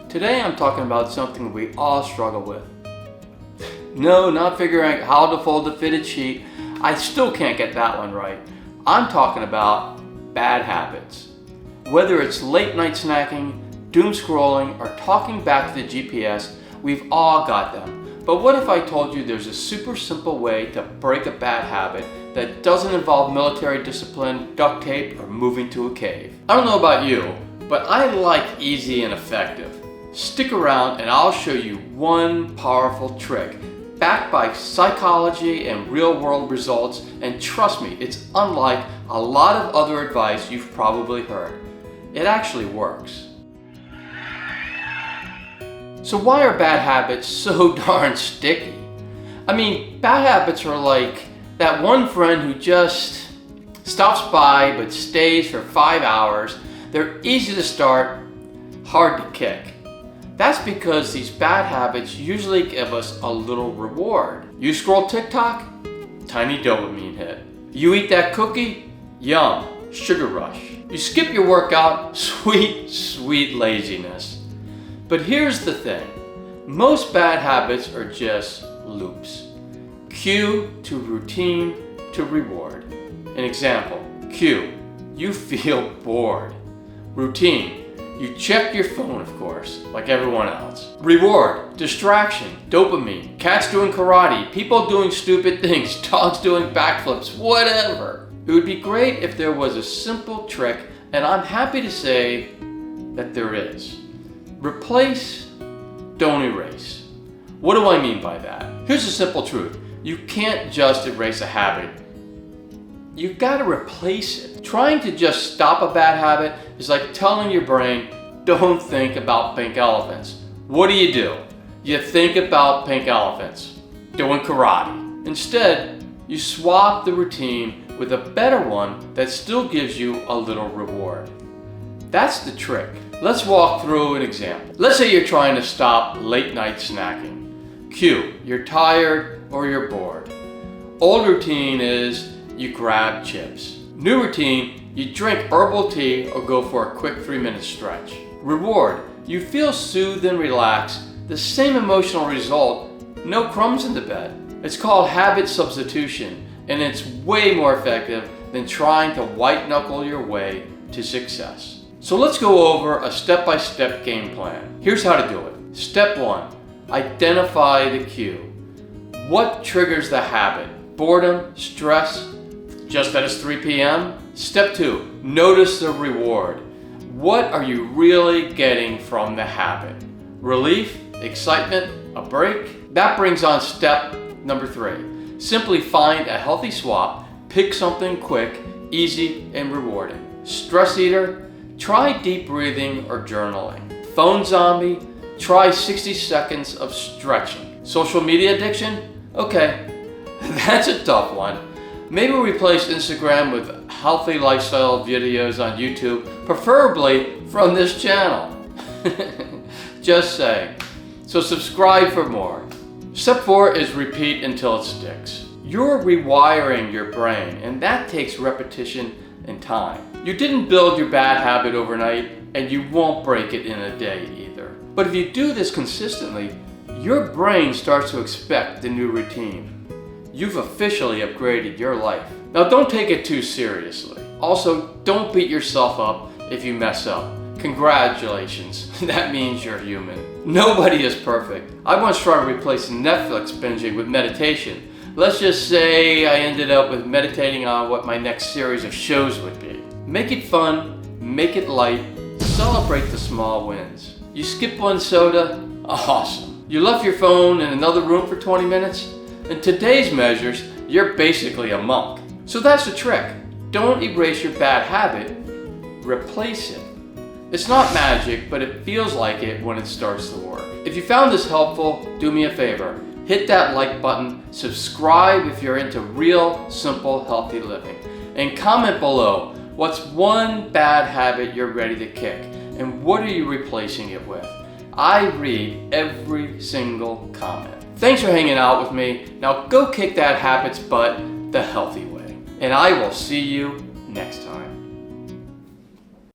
Today I'm talking about something we all struggle with. No, not figuring out how to fold a fitted sheet. I still can't get that one right. I'm talking about bad habits. Whether it's late night snacking, doom scrolling, or talking back to the GPS, we've all got them. But what if I told you there's a super simple way to break a bad habit that doesn't involve military discipline, duct tape, or moving to a cave? I don't know about you, but I like easy and effective. Stick around and I'll show you one powerful trick backed by psychology and real-world results, and trust me, it's unlike a lot of other advice you've probably heard. It actually works. So why are bad habits so darn sticky? I mean, bad habits are like that one friend who just stops by but stays for 5 hours. They're easy to start, hard to kick. That's because these bad habits usually give us a little reward. You scroll TikTok? Tiny dopamine hit. You eat that cookie? Yum, sugar rush. You skip your workout? Sweet, sweet laziness. But here's the thing. Most bad habits are just loops. Cue to routine to reward. An example, cue, you feel bored. Routine, you check your phone, of course, like everyone else. Reward, distraction, dopamine, cats doing karate, people doing stupid things, dogs doing backflips, whatever. It would be great if there was a simple trick, and I'm happy to say that there is. Replace, don't erase. What do I mean by that? Here's the simple truth. You can't just erase a habit. You've got to replace it. Trying to just stop a bad habit is like telling your brain, don't think about pink elephants. What do? You think about pink elephants, doing karate. Instead, you swap the routine with a better one that still gives you a little reward. That's the trick. Let's walk through an example. Let's say you're trying to stop late night snacking. Cue, you're tired or you're bored. Old routine is you grab chips. New routine, you drink herbal tea or go for a quick 3-minute stretch. Reward, you feel soothed and relaxed. The same emotional result, no crumbs in the bed. It's called habit substitution, and it's way more effective than trying to white knuckle your way to success. So let's go over a step-by-step game plan. Here's how to do it. Step 1, identify the cue. What triggers the habit? Boredom, stress, just that it's 3 p.m.? Step 2, notice the reward. What are you really getting from the habit? Relief, excitement, a break? That brings on step number 3. Simply find a healthy swap, pick something quick, easy, and rewarding. Stress eater, try deep breathing or journaling. Phone zombie, try 60 seconds of stretching. Social media addiction? Okay, that's a tough one. Maybe replace Instagram with healthyflistyle videos on YouTube, preferably from this channel. Just saying. So subscribe for more. Step 4 is repeat until it sticks. You're rewiring your brain, and that takes repetition and time. You didn't build your bad habit overnight, and you won't break it in a day either. But if you do this consistently, your brain starts to expect the new routine. You've officially upgraded your life. Now don't take it too seriously. Also, don't beat yourself up if you mess up. Congratulations, that means you're human. Nobody is perfect. I once tried replacing Netflix binging with meditation. Let's just say I ended up with meditating on what my next series of shows would be. Make it fun, make it light, celebrate the small wins. You skip one soda? Awesome. You left your phone in another room for 20 minutes? In today's measures, you're basically a monk. So that's the trick. Don't erase your bad habit, replace it. It's not magic, but it feels like it when it starts to work. If you found this helpful, do me a favor. Hit that like button, subscribe if you're into real, simple, healthy living, and comment below what's one bad habit you're ready to kick, and what are you replacing it with? I read every single comment. Thanks for hanging out with me. Now go kick that habit's butt the healthy way. And I will see you next time.